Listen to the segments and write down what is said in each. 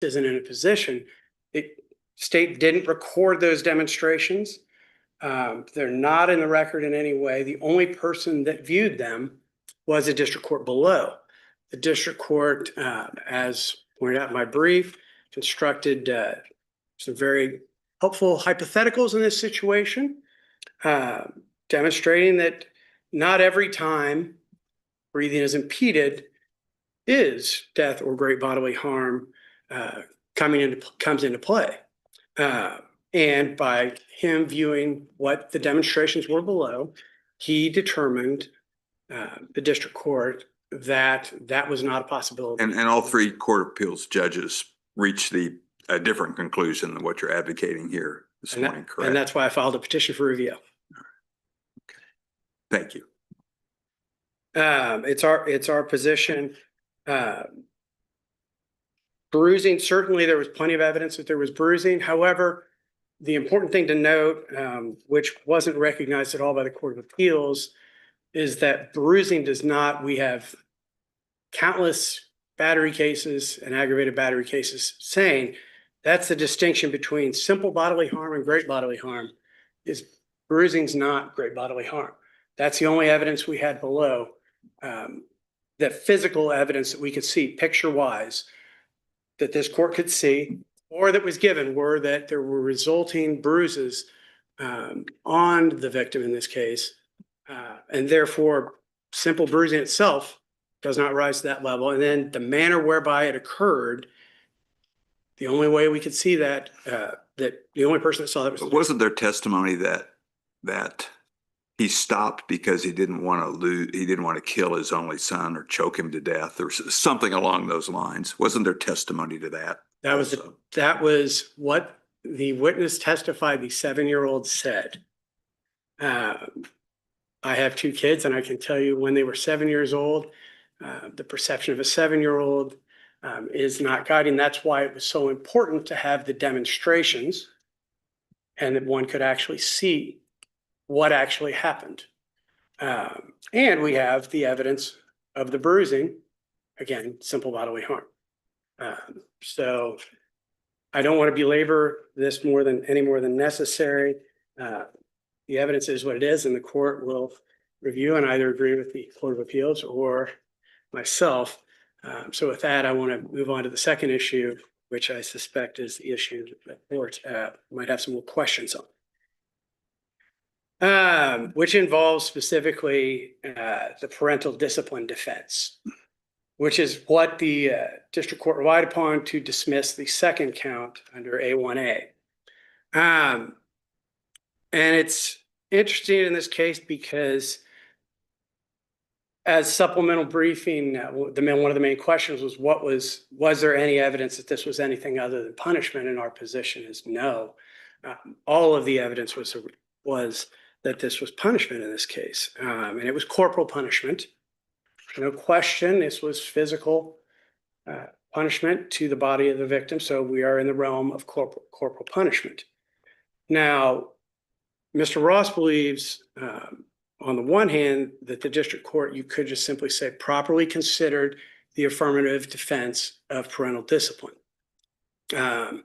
isn't in a position. The state didn't record those demonstrations. They're not in the record in any way. The only person that viewed them was a district court below. The district court, as pointed out in my brief, constructed some very helpful hypotheticals in this situation, demonstrating that not every time breathing is impeded is death or great bodily harm comes into play. And by him viewing what the demonstrations were below, he determined, the district court, that that was not a possibility. And all three Court of Appeals judges reached a different conclusion than what you're advocating here this morning, correct? And that's why I filed a petition for review. Okay. Thank you. It's our position. Bruising, certainly there was plenty of evidence that there was bruising. However, the important thing to note, which wasn't recognized at all by the Court of Appeals, is that bruising does not, we have countless battery cases and aggravated battery cases saying that's the distinction between simple bodily harm and great bodily harm, is bruising's not great bodily harm. That's the only evidence we had below. That physical evidence that we could see picture-wise that this court could see or that was given were that there were resulting bruises on the victim in this case. And therefore, simple bruising itself does not rise to that level. And then the manner whereby it occurred, the only way we could see that, that the only person that saw that was. But wasn't there testimony that he stopped because he didn't want to kill his only son or choke him to death or something along those lines? Wasn't there testimony to that? That was what the witness testified. The 7-year-old said, I have 2 kids, and I can tell you when they were 7 years old, the perception of a 7-year-old is not guiding. That's why it was so important to have the demonstrations and that one could actually see what actually happened. And we have the evidence of the bruising, again, simple bodily harm. So I don't want to belabor this any more than necessary. The evidence is what it is, and the court will review and either agree with the Court of Appeals or myself. So with that, I want to move on to the second issue, which I suspect is the issue that the court might have some more questions on, which involves specifically the parental discipline defense, which is what the district court relied upon to dismiss the second count under A1A. And it's interesting in this case because as supplemental briefing, one of the main questions was there any evidence that this was anything other than punishment? And our position is no. All of the evidence was that this was punishment in this case. And it was corporal punishment. No question, this was physical punishment to the body of the victim. So we are in the realm of corporal punishment. Now, Mr. Ross believes, on the one hand, that the district court, you could just simply say, properly considered the affirmative defense of parental discipline. And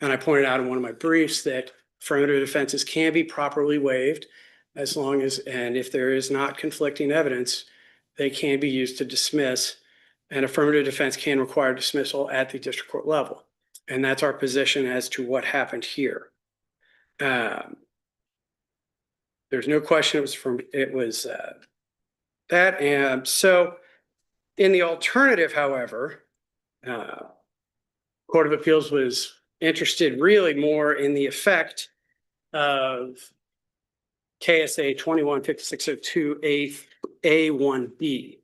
I pointed out in one of my briefs that affirmative defenses can be properly waived as long as, and if there is not conflicting evidence, they can be used to dismiss, and affirmative defense can require dismissal at the district court level. And that's our position as to what happened here. There's no question it was that. And so in the alternative, however, Court of Appeals was interested really more in the effect of KSA 215602A1B,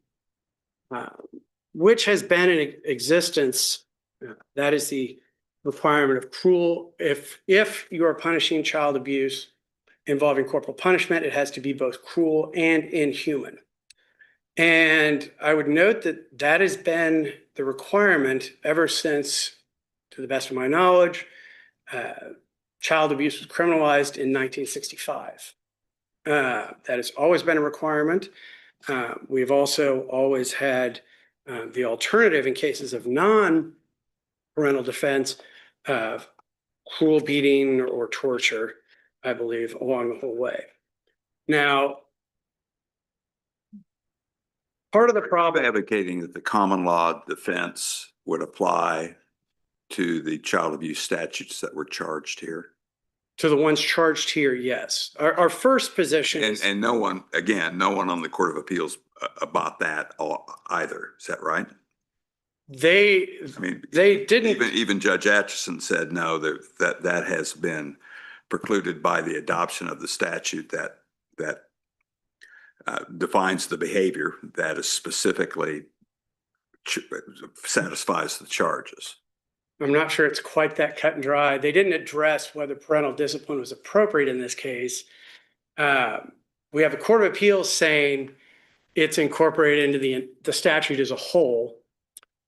which has been in existence. That is the requirement of cruel. If you are punishing child abuse involving corporal punishment, it has to be both cruel and inhuman. And I would note that has been the requirement ever since, to the best of my knowledge, child abuse was criminalized in 1965. That has always been a requirement. We've also always had the alternative in cases of non-parental parental defense, cruel beating or torture, I believe, along the whole way. Now, part of the problem, Advocating that the common law defense would apply to the child abuse statutes that were charged here. to the ones charged here, yes. Our first position is, And no one, again, no one on the Court of Appeals about that either. Is that right? they I mean, didn't. even Judge Atchison said no, that has been precluded by the adoption of the statute that defines the behavior that is specifically satisfies the charges. I'm not sure it's quite that cut and dry. They didn't address whether parental discipline was appropriate in this case. We have the Court of Appeals saying it's incorporated into the statute as a whole,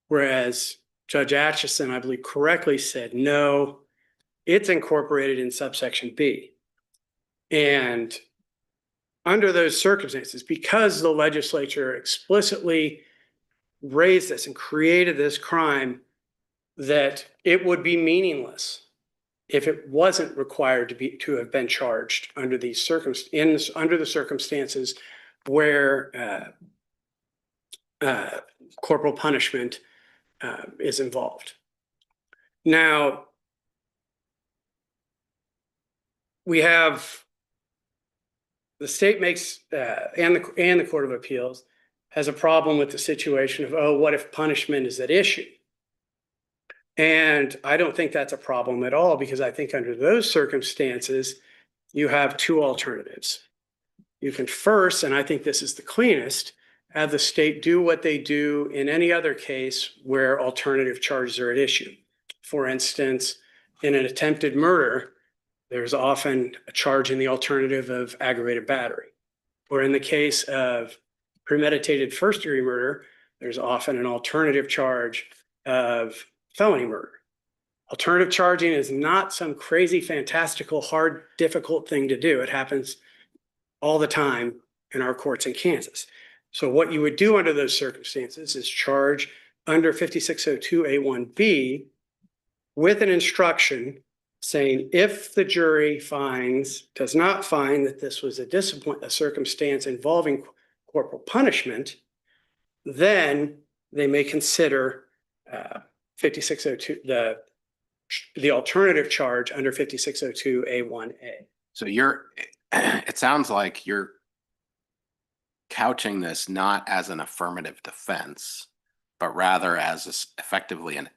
whereas Judge Atchison, I believe, correctly said, no, it's incorporated in subsection B. And under those circumstances, because the legislature explicitly raised this and created this crime, that it would be meaningless if it wasn't required to have been charged under these under the circumstances where corporal punishment is involved. Now, we have the state makes and the Court of Appeals has a problem with the situation of, oh, what if punishment is at issue? And I don't think that's a problem at all, because I think under those circumstances, you have two alternatives. You can first, and I think this is the cleanest, have the state do what they do in any other case where alternative charges are at issue. For instance, in an attempted murder, there's often a charge in the alternative of aggravated battery. Or in the case of premeditated first-degree murder, there's often an alternative charge of felony murder. Alternative charging is not some crazy, fantastical, hard, difficult thing to do. It happens all the time in our courts in Kansas. So what you would do under those circumstances is charge under 5602A1B with an instruction saying, if the jury does not find that this was a circumstance involving corporal punishment, then they may consider 5602, the alternative charge under 5602A1A. So it sounds like you're couching this not as an affirmative defense, but rather as effectively an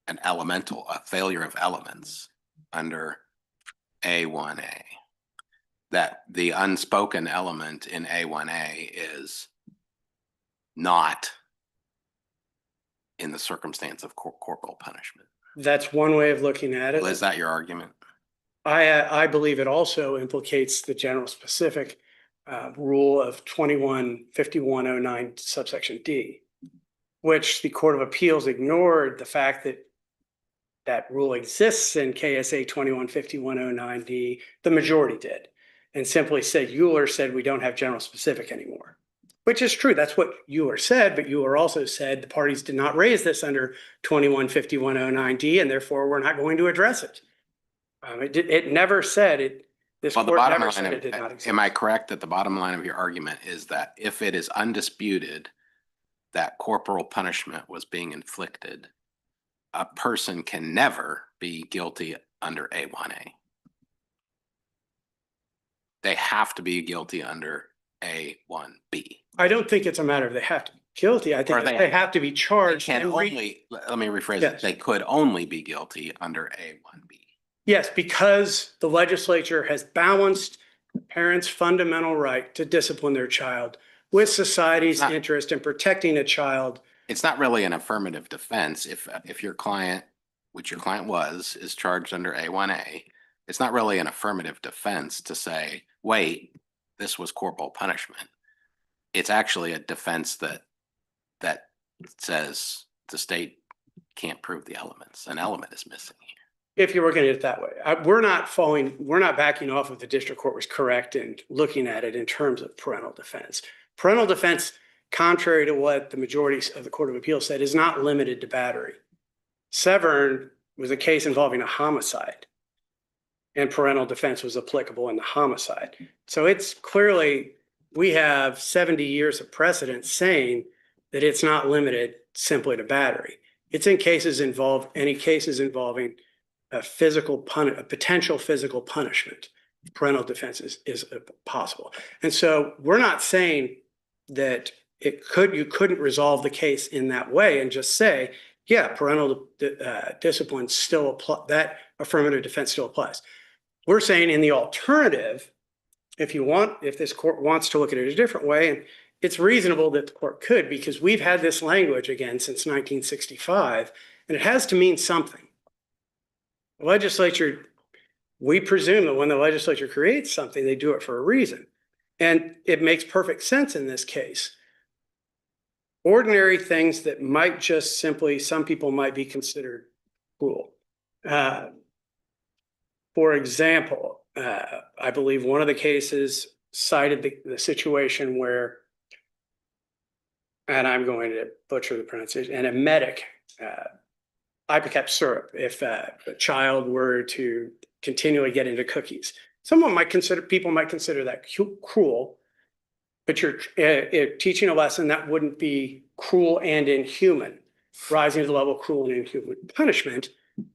a failure of elements under A1A. That the unspoken element in A1A is not in the circumstance of corporal punishment. That's one way of looking at it. Well, is that your argument? I believe it also implicates the general specific rule of 215109 subsection D, which the Court of Appeals ignored the fact that that rule exists in KSA 215109D. The majority did, and simply said, Euler said we don't have general specific anymore, which is true. That's what Euler said, but Euler also said the parties did not raise this under 215109D, and therefore we're not going to address it. It never said it. This Well, the court bottom never line said of, it did not exist. am I correct that the bottom line of your argument is that if it is undisputed that corporal punishment was being inflicted, a person can never be guilty under A1A? They have to be guilty under A1B. I don't think it's a matter of they have to be guilty. I think they have to be charged. Let me rephrase it. They could only be guilty under A1B. Yes, because the legislature has balanced the parents' fundamental right to discipline their child with society's interest in protecting a child. It's not really an affirmative defense if your client, which your client was, is charged under A1A. It's not really an affirmative defense to say, wait, this was corporal punishment. It's actually a defense that says the state can't prove the elements. An element is missing here. If you're looking at it that way, we're not backing off of the district court was correct in looking at it in terms of parental defense. Parental defense, contrary to what the majority of the Court of Appeals said, is not limited to battery. Severn was a case involving a homicide, and parental defense was applicable in the homicide. So it's clearly, we have 70 years of precedent saying that it's not limited simply to battery. It's in cases involving a potential physical punishment. Parental defense is possible. And so we're not saying that you couldn't resolve the case in that way and just say, yeah, parental discipline still apply, that affirmative defense still applies. We're saying in the alternative, if this court wants to look at it a different way, and it's reasonable that the court could, because we've had this language again since 1965, and it has to mean something. The legislature, we presume that when the legislature creates something, they do it for a reason. And it makes perfect sense in this case. Ordinary things that might just simply, some people might be considered cruel. For example, I believe one of the cases cited the situation where, and I'm going to butcher the pronunciation, an emetic, ipecac syrup, if a child were to continually get into cookies. People might consider that cruel, but you're teaching a lesson that wouldn't be cruel and inhuman, rising to the level of cruel and inhuman punishment.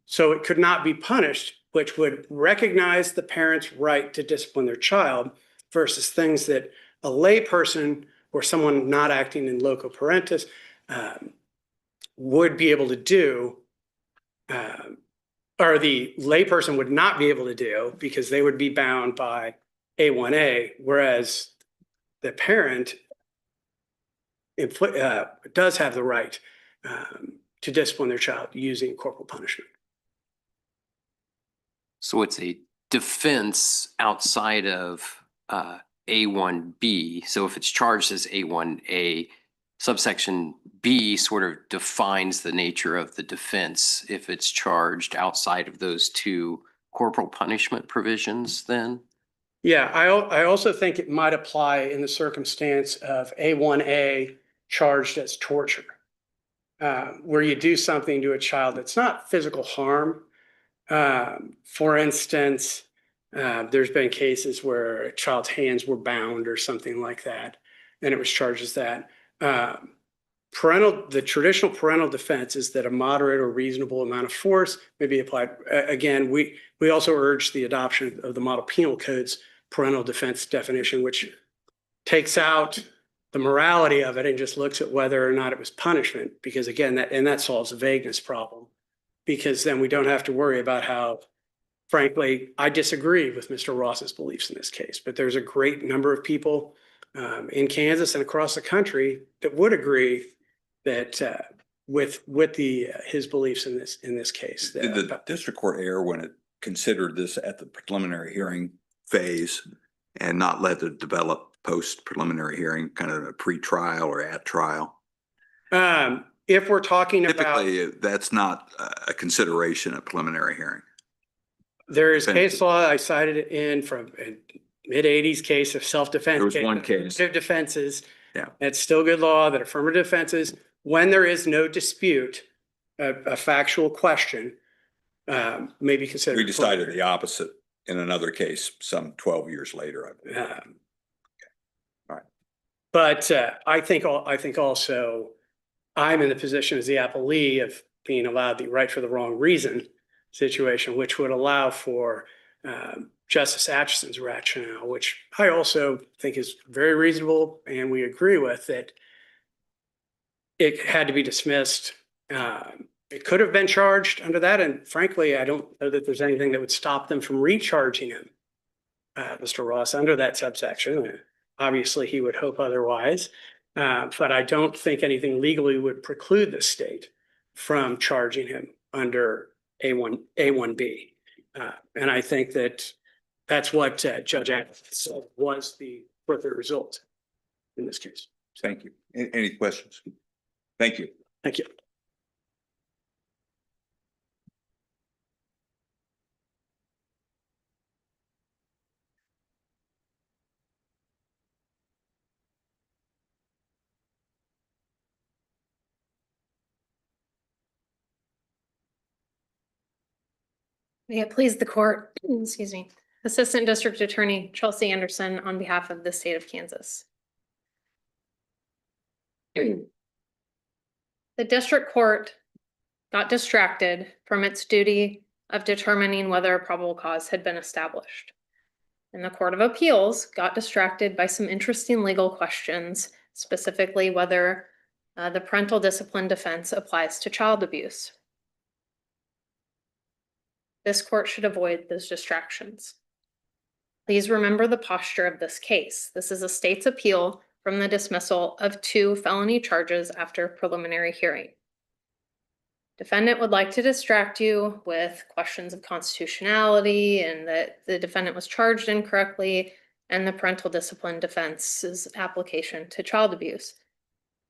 So it could not be punished, which would recognize the parent's right to discipline their child versus things that a layperson or someone not acting in loco parentis would be able to do, or the layperson would not be able to do because they would be bound by A1A, whereas the parent does have the right to discipline their child using corporal punishment. So it's a defense outside of A1B. So if it's charged as A1A, subsection B sort of defines the nature of the defense if it's charged outside of those two corporal punishment provisions then? Yeah, I also think it might apply in the circumstance of A1A charged as torture, where you do something to a child that's not physical harm. For instance, there's been cases where a child's hands were bound or something like that, and it was charged as that. The traditional parental defense is that a moderate or reasonable amount of force may be applied. Again, we also urge the adoption of the model penal code's parental defense definition, which takes out the morality of it and just looks at whether or not it was punishment, because again, that solves a vagueness problem, because then we don't have to worry about how, frankly, I disagree with Mr. Ross's beliefs in this case, but there's a great number of people in Kansas and across the country that would agree that with his beliefs in this case. Did the district court err when it considered this at the preliminary hearing phase and not let it develop post preliminary hearing, kind of a pre-trial or at trial? If we're talking about, Typically, that's not a consideration at preliminary hearing. there is case law I cited it in from a mid-'80s case of self-defense. There was one case. Affirmative defenses. Yeah. It's still good law that affirmative defenses, when there is no dispute, a factual question, may be considered. We decided the opposite in another case some 12 years later. All right. But I think also I'm in the position as the appellee of being allowed the right for the wrong reason situation, which would allow for Justice Atchison's rationale, which I also think is very reasonable, and we agree with, that it had to be dismissed. It could have been charged under that, and frankly, I don't know that there's anything that would stop them from recharging him, Mr. Ross, under that subsection. Obviously, he would hope otherwise, but I don't think anything legally would preclude the state from charging him under A1B. And I think that's what Judge Atchison said was the further result in this case. Thank you. Any questions? Thank you. Thank you. May it please the court, excuse me, Assistant District Attorney Chelsea Anderson on behalf of the state of Kansas. The district court got distracted from its duty of determining whether a probable cause had been established. And the Court of Appeals got distracted by some interesting legal questions, specifically whether the parental discipline defense applies to child abuse. This court should avoid those distractions. Please remember the posture of this case. This is a state's appeal from the dismissal of 2 felony charges after preliminary hearing. Defendant would like to distract you with questions of constitutionality and that the defendant was charged incorrectly and the parental discipline defense's application to child abuse.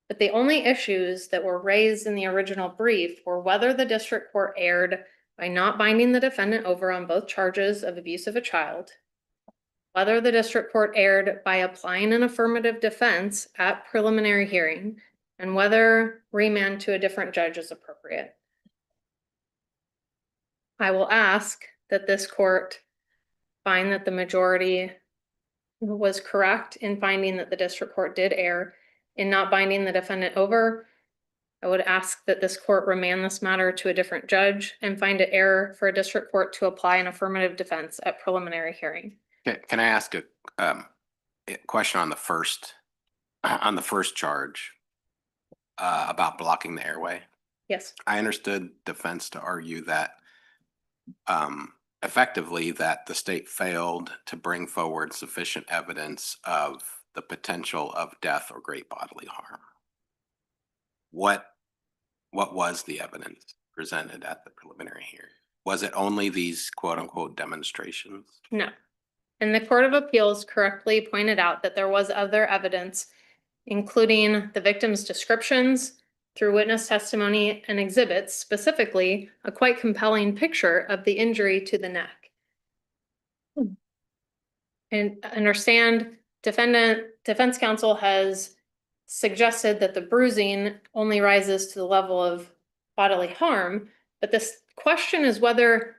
But the only issues that were raised in the original brief were whether the district court erred by not binding the defendant over on both charges of abuse of a child, whether the district court erred by applying an affirmative defense at preliminary hearing, and whether remand to a different judge is appropriate. I will ask that this court find that the majority was correct in finding that the district court did err in not binding the defendant over. I would ask that this court remand this matter to a different judge and find it error for a district court to apply an affirmative defense at preliminary hearing. Can I ask a question on the first charge about blocking the airway? Yes. I understood defense to argue that effectively that the state failed to bring forward sufficient evidence of the potential of death or great bodily harm. What was the evidence presented at the preliminary hearing? Was it only these quote unquote demonstrations? No. And the Court of Appeals correctly pointed out that there was other evidence, including the victim's descriptions through witness testimony and exhibits, specifically a quite compelling picture of the injury to the neck. And understand, defense counsel has suggested that the bruising only rises to the level of bodily harm, but this question is whether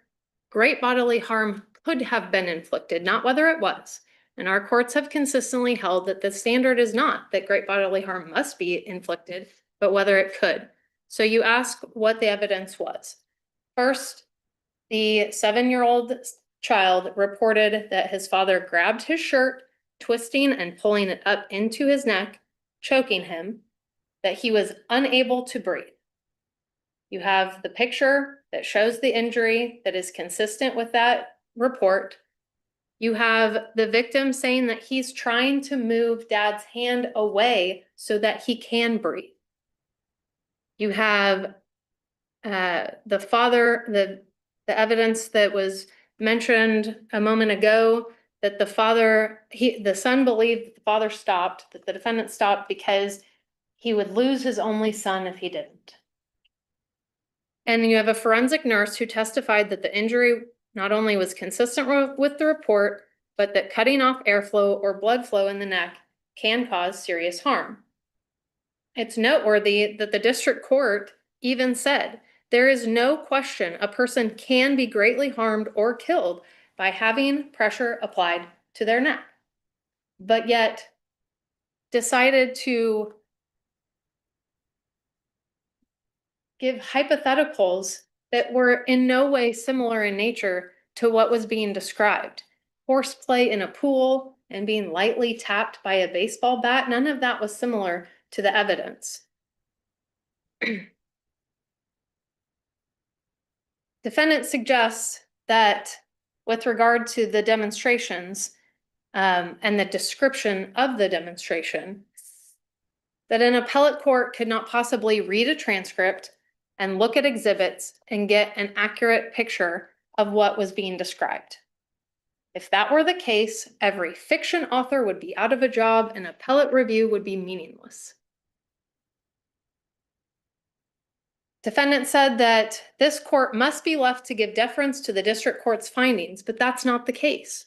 great bodily harm could have been inflicted, not whether it was. And our courts have consistently held that the standard is not that great bodily harm must be inflicted, but whether it could. So you ask what the evidence was. First, the 7-year-old child reported that his father grabbed his shirt, twisting and pulling it up into his neck, choking him, that he was unable to breathe. You have the picture that shows the injury that is consistent with that report. You have the victim saying that he's trying to move dad's hand away so that he can breathe. You have the father, the evidence that was mentioned a moment ago, that the son believed that the father stopped, that the defendant stopped because he would lose his only son if he didn't. And you have a forensic nurse who testified that the injury not only was consistent with the report, but that cutting off airflow or blood flow in the neck can cause serious harm. It's noteworthy that the district court even said, there is no question a person can be greatly harmed or killed by having pressure applied to their neck, but yet decided to give hypotheticals that were in no way similar in nature to what was being described. Horseplay in a pool and being lightly tapped by a baseball bat, none of that was similar to the evidence. Defendant suggests that with regard to the demonstrations and the description of the demonstration, that an appellate court could not possibly read a transcript and look at exhibits and get an accurate picture of what was being described. If that were the case, every fiction author would be out of a job and appellate review would be meaningless. Defendant said that this court must be left to give deference to the district court's findings, but that's not the case.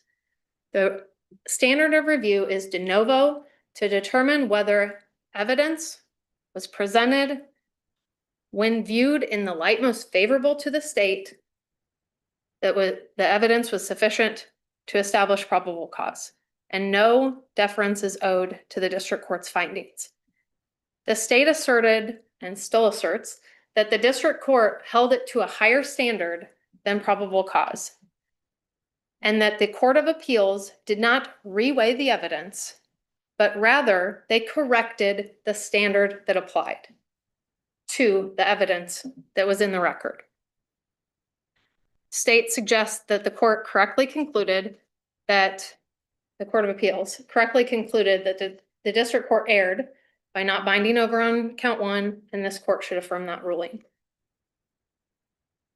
The standard of review is de novo to determine whether evidence was presented when viewed in the light most favorable to the state the evidence was sufficient to establish probable cause, and no deference is owed to the district court's findings. The state asserted, and still asserts, that the district court held it to a higher standard than probable cause, and that the Court of Appeals did not reweigh the evidence, but rather they corrected the standard that applied to the evidence that was in the record. State suggests that the Court of Appeals correctly concluded that the district court erred by not binding over on count one, and this court should affirm that ruling.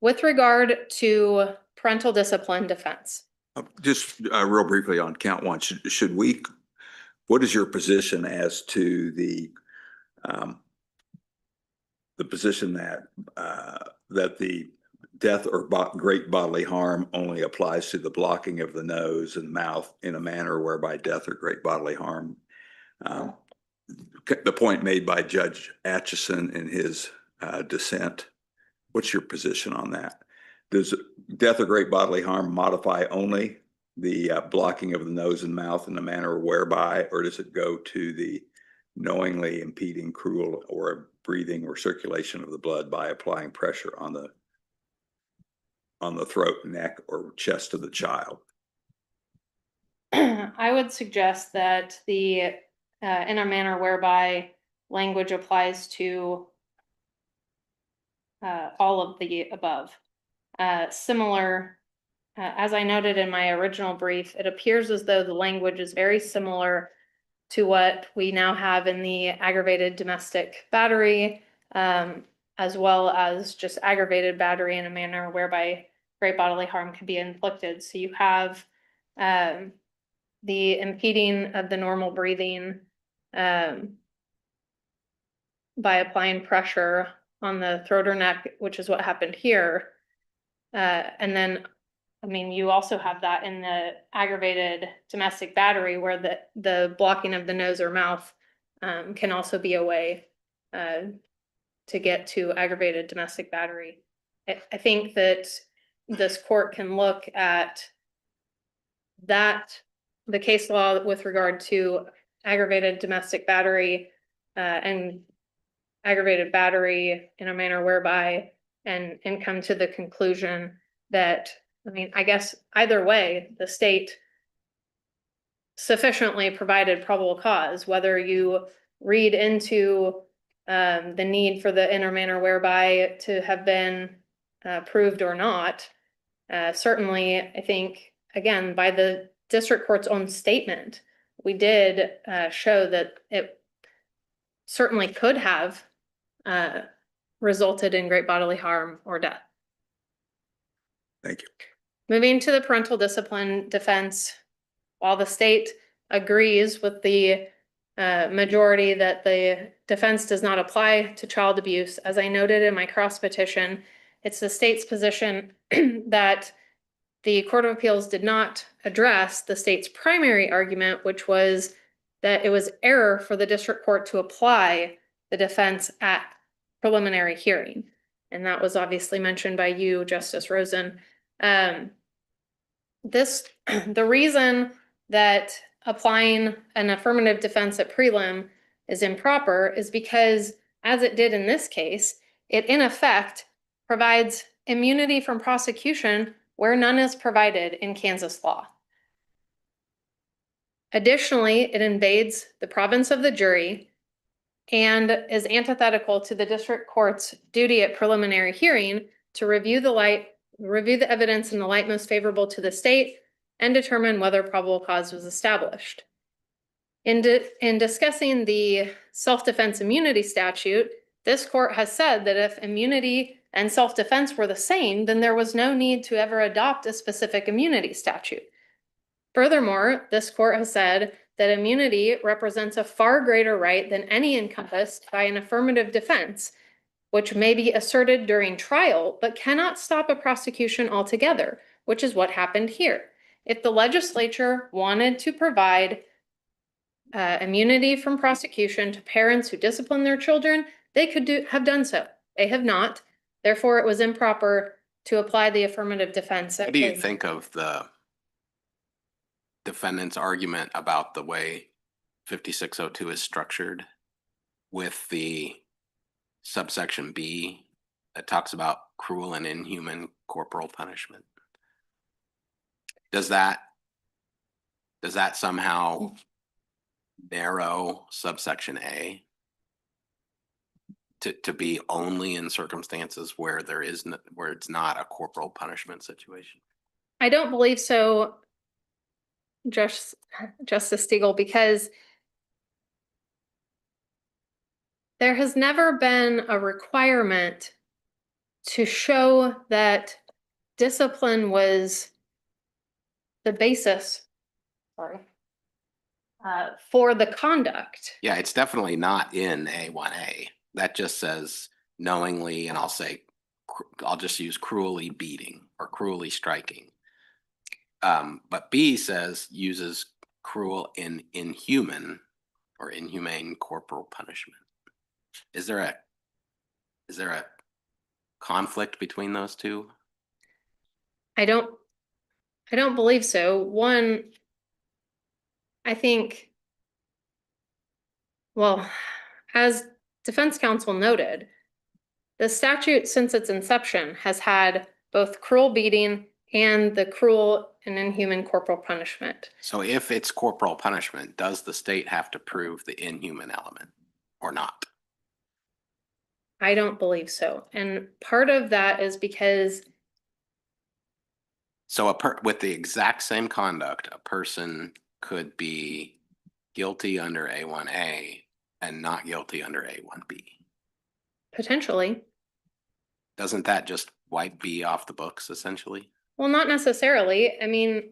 With regard to parental discipline defense. Just real briefly on count one, should we, what is your position as to the position that the death or great bodily harm only applies to the blocking of the nose and mouth in a manner whereby death or great bodily harm? The point made by Judge Atchison in his dissent, what's your position on that? Does death or great bodily harm modify only the blocking of the nose and mouth in a manner whereby, or does it go to the knowingly impeding cruel or breathing or circulation of the blood by applying pressure on the throat, neck, or chest of the child? I would suggest that the in a manner whereby language applies to all of the above. Similar, as I noted in my original brief, it appears as though the language is very similar to what we now have in the aggravated domestic battery, as well as just aggravated battery in a manner whereby great bodily harm can be inflicted. So you have the impeding of the normal breathing by applying pressure on the throat or neck, which is what happened here. And then, I mean, you also have that in the aggravated domestic battery where the blocking of the nose or mouth can also be a way to get to aggravated domestic battery. I think that this court can look at that, the case law with regard to aggravated domestic battery and aggravated battery in a manner whereby and come to the conclusion that, I mean, I guess either way, the state sufficiently provided probable cause, whether you read into the need for the inner manner whereby to have been proved or not. Certainly, I think, again, by the district court's own statement, we did show that it certainly could have resulted in great bodily harm or death. Thank you. Moving to the parental discipline defense, while the state agrees with the majority that the defense does not apply to child abuse, as I noted in my cross petition, it's the state's position that the Court of Appeals did not address the state's primary argument, which was that it was error for the district court to apply the defense at preliminary hearing. And that was obviously mentioned by you, Justice Rosen. The reason that applying an affirmative defense at prelim is improper is because, as it did in this case, it in effect provides immunity from prosecution where none is provided in Kansas law. Additionally, it invades the province of the jury and is antithetical to the district court's duty at preliminary hearing to review the evidence in the light most favorable to the state and determine whether probable cause was established. In discussing the self-defense immunity statute, this court has said that if immunity and self-defense were the same, then there was no need to ever adopt a specific immunity statute. Furthermore, this court has said that immunity represents a far greater right than any encompassed by an affirmative defense, which may be asserted during trial, but cannot stop a prosecution altogether, which is what happened here. If the legislature wanted to provide immunity from prosecution to parents who discipline their children, they could have done so. They have not. Therefore, it was improper to apply the affirmative defense. What do you think of the defendant's argument about the way 5602 is structured with the subsection B that talks about cruel and inhuman corporal punishment? Does that somehow narrow subsection A to be only in circumstances where where it's not a corporal punishment situation? I don't believe so, Justice Stiegel, because there has never been a requirement to show that discipline was the basis, sorry, for the conduct. Yeah, it's definitely not in A1A. That just says knowingly, and I'll just use cruelly beating or cruelly striking. But B uses cruel and inhuman or inhumane corporal punishment. Is there a conflict between those two? I don't believe so. One, I think, well, as defense counsel noted, the statute since its inception has had both cruel beating and the cruel and inhuman corporal punishment. So if it's corporal punishment, does the state have to prove the inhuman element or not? I don't believe so. And part of that is because So with the exact same conduct, a person could be guilty under A1A and not guilty under A1B. potentially, Doesn't that just wipe B off the books essentially? well, not necessarily. I mean,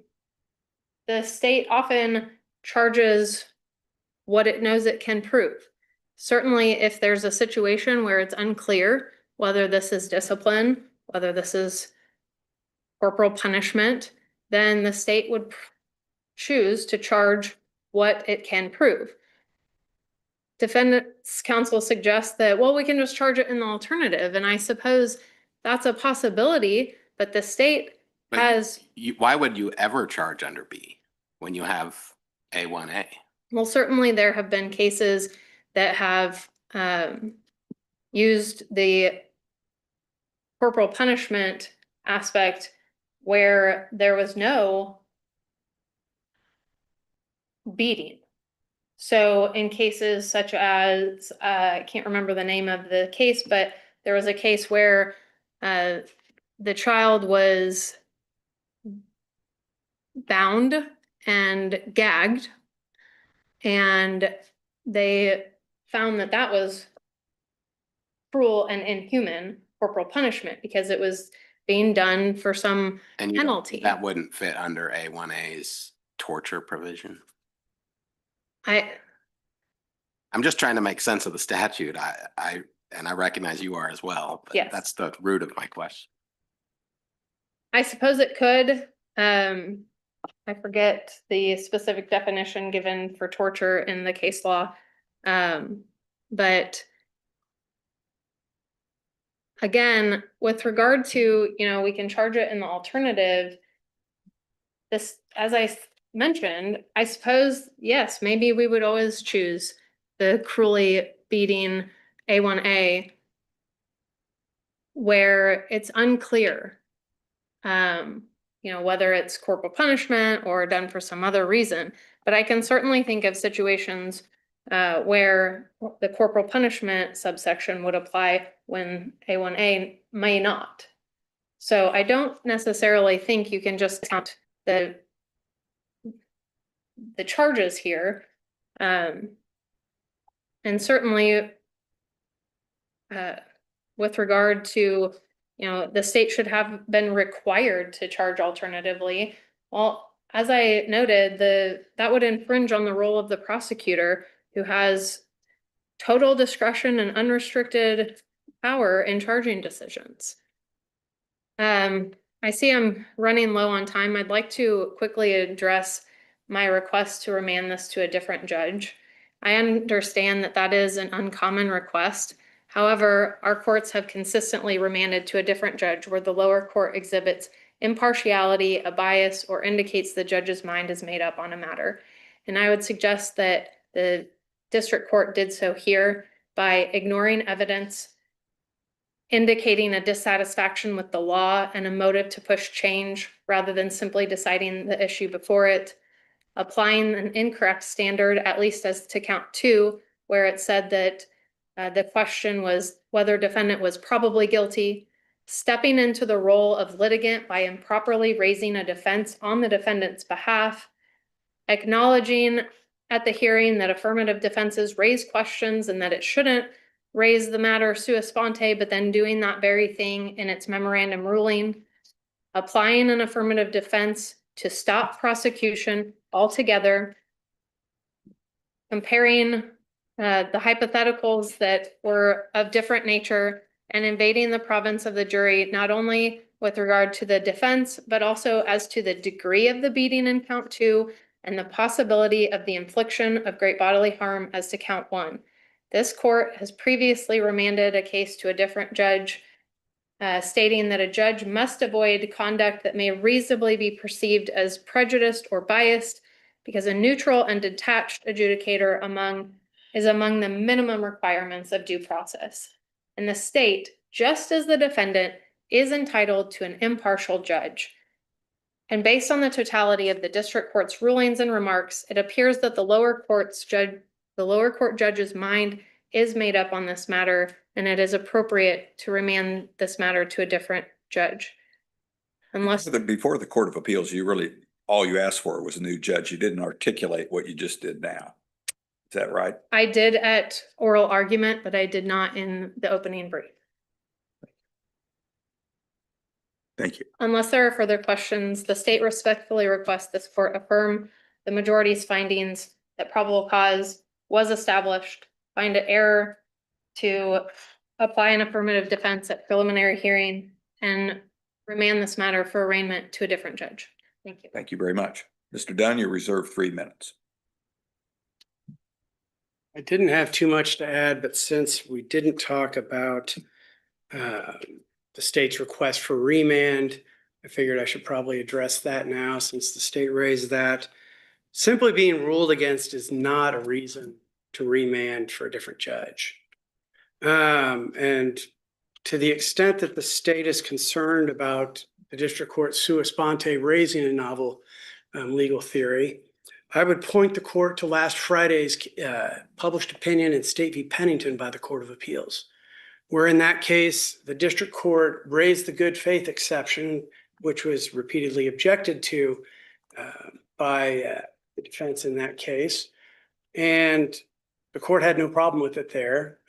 the state often charges what it knows it can prove. Certainly, if there's a situation where it's unclear whether this is discipline, whether this is corporal punishment, then the state would choose to charge what it can prove. Defendant's counsel suggests that, well, we can just charge it in the alternative, and I suppose that's a possibility, but the state But has, why would you ever charge under B when you have A1A? well, certainly there have been cases that have used the corporal punishment aspect where there was no beating. So in cases such as, I can't remember the name of the case, but there was a case where the child was bound and gagged, and they found that that was cruel and inhuman corporal punishment because it was being done for some And penalty. that wouldn't fit under A1A's torture provision. I'm just trying to make sense of the statute. I recognize you are as well, but Yes. that's the root of my question. I suppose it could. I forget the specific definition given for torture in the case law. But again, with regard to, we can charge it in the alternative. This, as I mentioned, I suppose, yes, maybe we would always choose the cruelly beating A1A where it's unclear, whether it's corporal punishment or done for some other reason. But I can certainly think of situations where the corporal punishment subsection would apply when A1A may not. So I don't necessarily think you can just count the charges here. And certainly with regard to, the state should have been required to charge alternatively. Well, as I noted, that would infringe on the role of the prosecutor, who has total discretion and unrestricted power in charging decisions. I see I'm running low on time. I'd like to quickly address my request to remand this to a different judge. I understand that that is an uncommon request. However, our courts have consistently remanded to a different judge where the lower court exhibits impartiality, a bias, or indicates the judge's mind is made up on a matter. And I would suggest that the district court did so here by ignoring evidence, indicating a dissatisfaction with the law and a motive to push change rather than simply deciding the issue before it, applying an incorrect standard, at least as to count 2, where it said that the question was whether defendant was probably guilty, stepping into the role of litigant by improperly raising a defense on the defendant's behalf, acknowledging at the hearing that affirmative defenses raise questions and that it shouldn't raise the matter sua sponte, but then doing that very thing in its memorandum ruling, applying an affirmative defense to stop prosecution altogether, comparing the hypotheticals that were of different nature, and invading the province of the jury, not only with regard to the defense, but also as to the degree of the beating in count 2 and the possibility of the infliction of great bodily harm as to count 1. This court has previously remanded a case to a different judge, stating that a judge must avoid conduct that may reasonably be perceived as prejudiced or biased because a neutral and detached adjudicator is among the minimum requirements of due process. And the state, just as the defendant, is entitled to an impartial judge. And based on the totality of the district court's rulings and remarks, it appears that the lower court judge's mind is made up on this matter, and it is appropriate to remand this matter to a different judge. Unless Before the Court of Appeals, all you asked for was a new judge. You didn't articulate what you just did now. Is that right? I did at oral argument, but I did not in the opening brief. Thank you. Unless there are further questions, the state respectfully requests this court affirm the majority's findings that probable cause was established, find an error to apply an affirmative defense at preliminary hearing, and remand this matter for arraignment to a different judge. Thank you. Thank you very much. Mr. Dunn, you're reserved 3 minutes. I didn't have too much to add, but since we didn't talk about the state's request for remand, I figured I should probably address that now since the state raised that. Simply being ruled against is not a reason to remand for a different judge. And to the extent that the state is concerned about the district court sua sponte raising a novel legal theory, I would point the court to last Friday's published opinion in State v. Pennington by the Court of Appeals, where in that case, the district court raised the good faith exception, which was repeatedly objected to by the defense in that case. And the court had no problem with it there,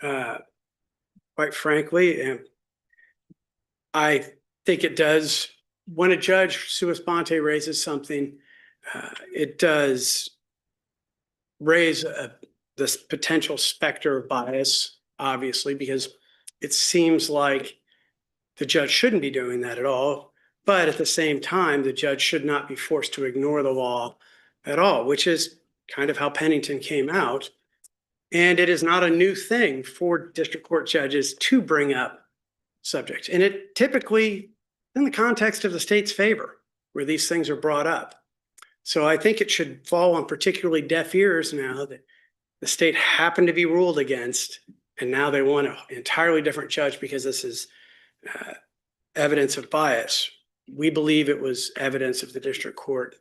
quite frankly. And I think it does, when a judge sua sponte raises something, it does raise this potential specter of bias, obviously, because it seems like the judge shouldn't be doing that at all. But at the same time, the judge should not be forced to ignore the law at all, which is kind of how Pennington came out. And it is not a new thing for district court judges to bring up subjects. And it typically in the context of the state's favor, where these things are brought up. So I think it should fall on particularly deaf ears now that the state happened to be ruled against, and now they want an entirely different judge because this is evidence of bias. We believe it was evidence of the district court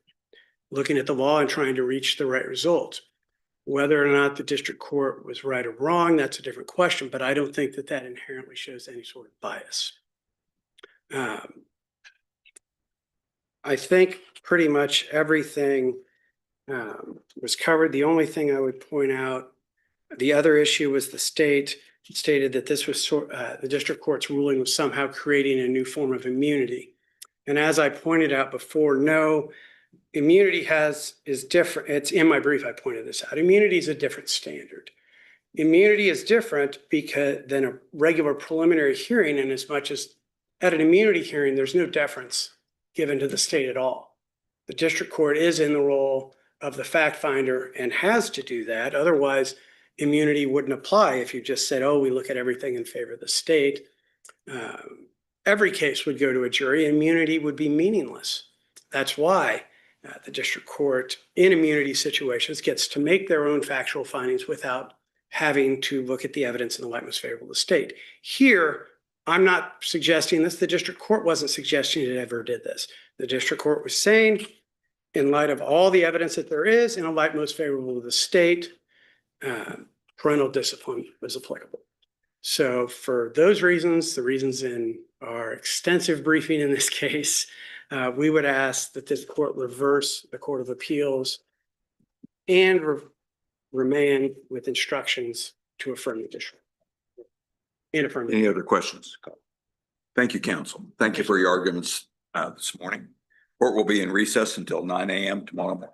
looking at the law and trying to reach the right result. Whether or not the district court was right or wrong, that's a different question, but I don't think that that inherently shows any sort of bias. I think pretty much everything was covered. The only thing I would point out, the other issue was the state stated that this was the district court's ruling was somehow creating a new form of immunity. And as I pointed out before, no, immunity is different. It's in my brief, I pointed this out. Immunity is a different standard. Immunity is different than a regular preliminary hearing, in as much as at an immunity hearing, there's no deference given to the state at all. The district court is in the role of the fact finder and has to do that. Otherwise, immunity wouldn't apply if you just said, oh, we look at everything in favor of the state. Every case would go to a jury. Immunity would be meaningless. That's why the district court in immunity situations gets to make their own factual findings without having to look at the evidence in the light most favorable to the state. Here, I'm not suggesting this. The district court wasn't suggesting it ever did this. The district court was saying, in light of all the evidence that there is, in a light most favorable to the state, parental discipline was applicable. So for those reasons, the reasons in our extensive briefing in this case, we would ask that this court reverse the Court of Appeals and remain with instructions to affirm the district. And affirm. Any other questions? Thank you, counsel. Thank you for your arguments this morning. Court will be in recess until 9 a.m. tomorrow morning.